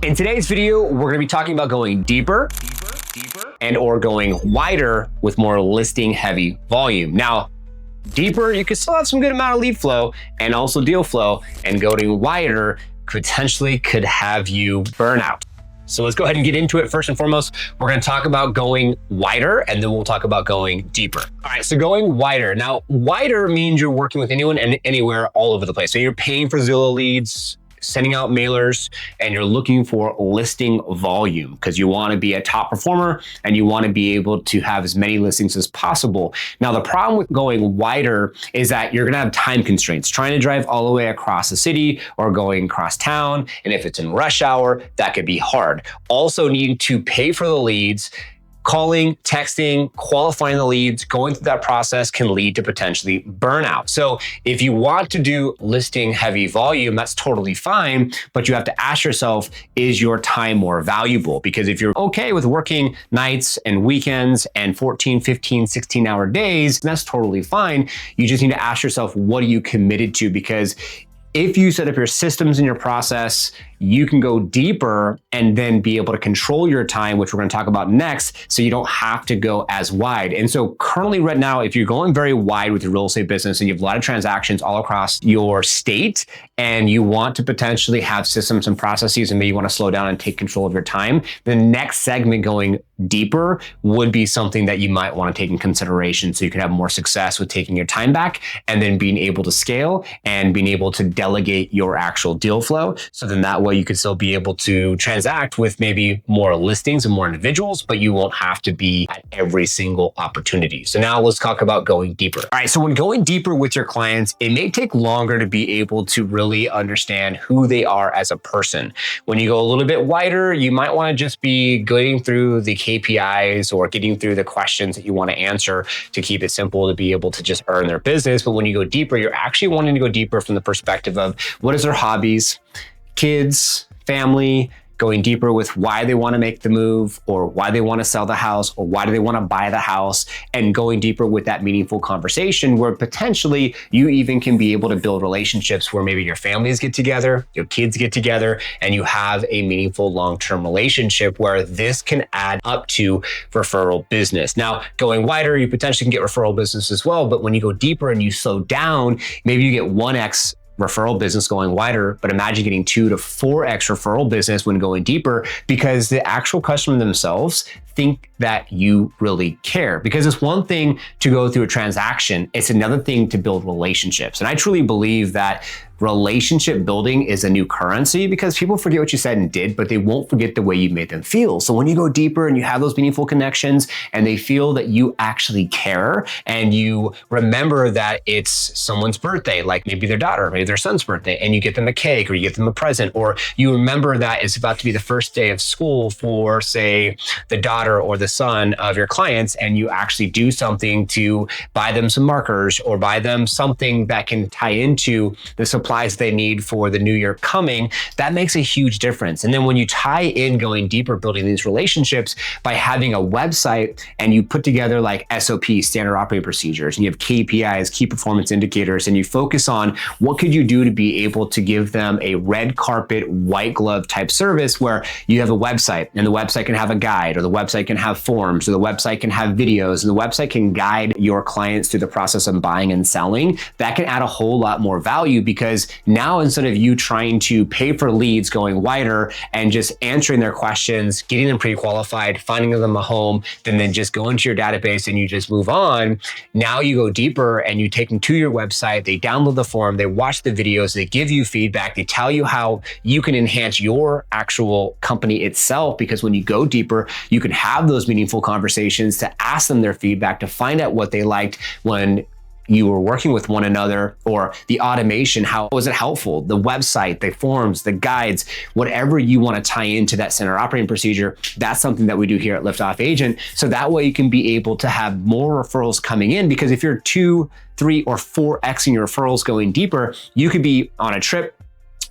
In today's video, we're gonna be talking about going deeper and or going wider with more listing heavy volume. Now, deeper, you can still have some good amount of lead flow and also deal flow, and going wider potentially could have you burn out. So let's go ahead and get into it. First and foremost, we're gonna talk about going wider, and then we'll talk about going deeper. All right, so going wider. Now, wider means you're working with anyone and anywhere all over the place. So you're paying for Zillow leads, sending out mailers, and you're looking for listing volume because you want to be a top performer and you want to be able to have as many listings as possible. Now, the problem with going wider is that you're going to have time constraints, trying to drive all the way across the city or going across town. And if it's in rush hour, that could be hard. Also needing to pay for the leads. Calling, texting, qualifying the leads, going through that process can lead to potentially burnout. So if you want to do listing heavy volume, that's totally fine, but you have to ask yourself, is your time more valuable? Because if you're okay with working nights and weekends and 14, 15, 16-hour days, that's totally fine. You just need to ask yourself, what are you committed to? Because if you set up your systems and your process, you can go deeper and then be able to control your time, which we're going to talk about next, so you don't have to go as wide. And so currently right now, if you're going very wide with your real estate business and you have a lot of transactions all across your state and you want to potentially have systems and processes and maybe you want to slow down and take control of your time, the next segment going deeper would be something that you might want to take in consideration so you can have more success with taking your time back and then being able to scale and being able to delegate your actual deal flow. So then that way you could still be able to transact with maybe more listings and more individuals, but you won't have to be at every single opportunity. So now let's talk about going deeper. All right, so when going deeper with your clients, it may take longer to be able to really understand who they are as a person. When you go a little bit wider, you might want to just be going through the KPIs or getting through the questions that you want to answer to keep it simple to be able to just earn their business. But when you go deeper, you're actually wanting to go deeper from the perspective of what is their hobbies, kids, family, going deeper with why they want to make the move or why they want to sell the house or why do they want to buy the house, and going deeper with that meaningful conversation where potentially you even can be able to build relationships where maybe your families get together, your kids get together, and you have a meaningful long-term relationship where this can add up to referral business. Now, going wider, you potentially can get referral business as well, but when you go deeper and you slow down, maybe you get 1x referral business going wider, but imagine getting 2 to 4x referral business when going deeper, because the actual customer themselves think that you really care. Because it's one thing to go through a transaction, it's another thing to build relationships. And I truly believe that relationship building is a new currency because people forget what you said and did, but they won't forget the way you made them feel. So when you go deeper and you have those meaningful connections and they feel that you actually care and you remember that it's someone's birthday, like maybe their daughter, maybe their son's birthday, and you get them a cake or you get them a present, or you remember that it's about to be the first day of school for, say, the daughter or the son of your clients, and you actually do something to buy them some markers or buy them something that can tie into the supplies they need for the new year coming, that makes a huge difference. And then when you tie in going deeper, building these relationships by having a website and you put together like SOPs, standard operating procedures, and you have KPIs, key performance indicators, and you focus on what could you do to be able to give them a red carpet, white glove type service where you have a website and the website can have a guide, or the website can have forms, or the website can have videos, and the website can guide your clients through the process of buying and selling. That can add a whole lot more value, because now instead of you trying to pay for leads going wider and just answering their questions, getting them pre-qualified, finding them a home, then just go into your database and you just move on. Now you go deeper and you take them to your website, they download the form, they watch the videos, they give you feedback, they tell you how you can enhance your actual company itself, because when you go deeper, you can have those meaningful conversations to ask them their feedback, to find out what they liked when you were working with one another, or the automation, how was it helpful? The website, the forms, the guides, whatever you want to tie into that standard operating procedure, that's something that we do here at Liftoff Agent. So that way you can be able to have more referrals coming in, because if you're 2, 3, or 4xing your referrals going deeper, you could be on a trip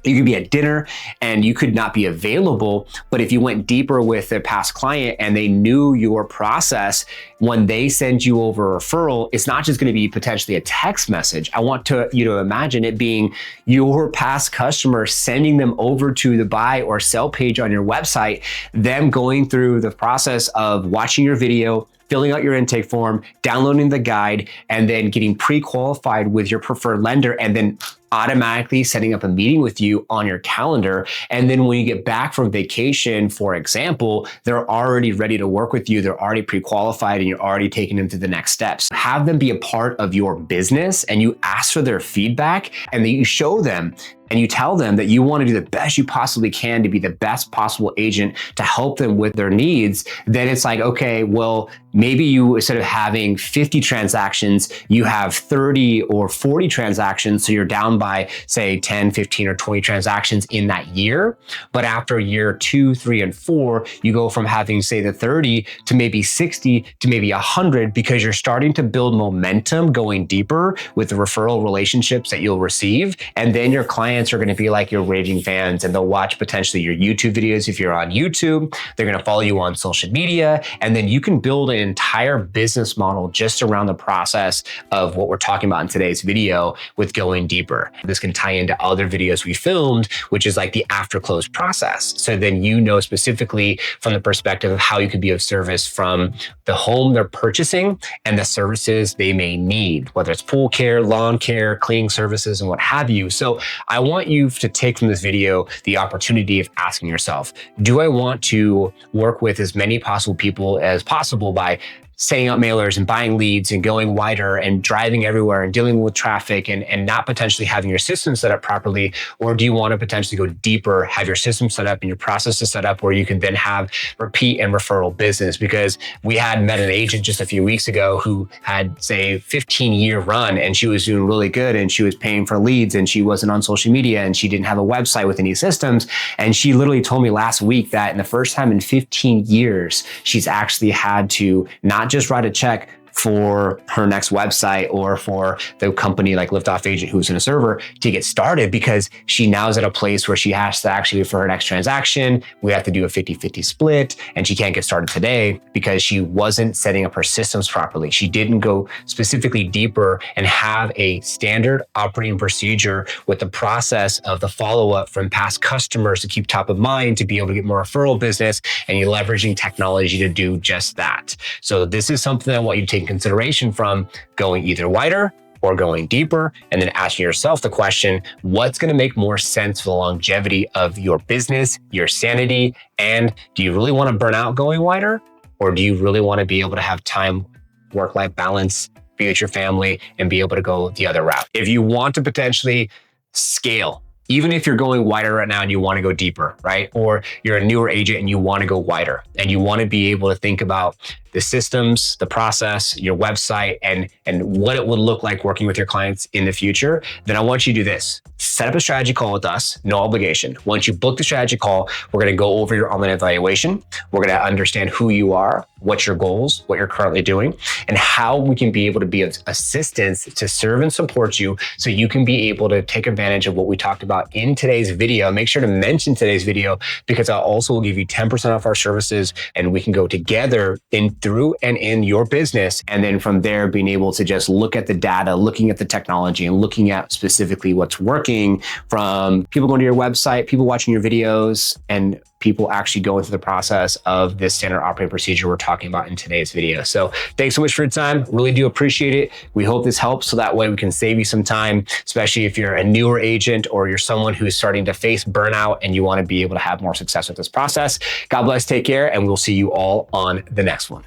You could be at dinner and you could not be available, but if you went deeper with a past client and they knew your process, when they send you over a referral, it's not just going to be potentially a text message. I want you to imagine it being your past customer sending them over to the buy or sell page on your website, them going through the process of watching your video, filling out your intake form, downloading the guide, and then getting pre-qualified with your preferred lender, and then automatically setting up a meeting with you on your calendar. And then when you get back from vacation, for example, they're already ready to work with you. They're already pre-qualified and you're already taking them to the next steps. Have them be a part of your business and you ask for their feedback and then you show them and you tell them that you want to do the best you possibly can to be the best possible agent to help them with their needs. Then it's like, okay, well, maybe you, instead of having 50 transactions, you have 30 or 40 transactions. So you're down by say 10, 15, or 20 transactions in that year. But after year 2, 3, and 4, you go from having say the 30 to maybe 60 to maybe 100 because you're starting to build momentum going deeper with the referral relationships that you'll receive. And then your clients are going to be like your raging fans and they'll watch potentially your YouTube videos. If you're on YouTube, they're going to follow you on social media. And then you can build an entire business model just around the process of what we're talking about in today's video with going deeper. This can tie into other videos we filmed, which is like the after close process. So then you know specifically from the perspective of how you could be of service from the home they're purchasing and the services they may need, whether it's pool care, lawn care, cleaning services, and what have you. So I want you to take from this video the opportunity of asking yourself, do I want to work with as many possible people as possible by sending out mailers and buying leads and going wider and driving everywhere and dealing with traffic and not potentially having your system set up properly? Or do you want to potentially go deeper, have your system set up and your processes set up where you can then have repeat and referral business? Because we had met an agent just a few weeks ago who had say 15-year run and she was doing really good and she was paying for leads and she wasn't on social media and she didn't have a website with any systems. And she literally told me last week that in the first time in 15 years, she's actually had to not just write a check for her next website or for the company like Liftoff agent who's in a server to get started, because she now is at a place where she has to actually, for her next transaction, we have to do a 50-50 split and she can't get started today because she wasn't setting up her systems properly. She didn't go specifically deeper and have a standard operating procedure with the process of the follow-up from past customers to keep top of mind to be able to get more referral business, and you're leveraging technology to do just that. So this is something I want you to take consideration from going either wider or going deeper, and then asking yourself the question, what's going to make more sense for the longevity of your business, your sanity, and do you really want to burn out going wider, or do you really want to be able to have time, work-life balance, be with your family, and be able to go the other route? If you want to potentially scale, even if you're going wider right now and you want to go deeper, right? Or you're a newer agent and you want to go wider and you want to be able to think about the systems, the process, your website, and what it would look like working with your clients in the future, then I want you to do this. Set up a strategy call with us, no obligation. Once you book the strategy call, we're going to go over your online evaluation. We're going to understand who you are, what's your goals, what you're currently doing, and how we can be able to be of assistance to serve and support you so you can be able to take advantage of what we talked about in today's video. Make sure to mention today's video because I'll also give you 10% off our services and we can go together through and in your business. And then from there, being able to just look at the data, looking at the technology and looking at specifically what's working from people going to your website, people watching your videos, and people actually going through the process of this standard operating procedure we're talking about in today's video. So thanks so much for your time. Really do appreciate it. We hope this helps so that way we can save you some time, especially if you're a newer agent or you're someone who's starting to face burnout and you want to be able to have more success with this process. God bless, take care, and we'll see you all on the next one.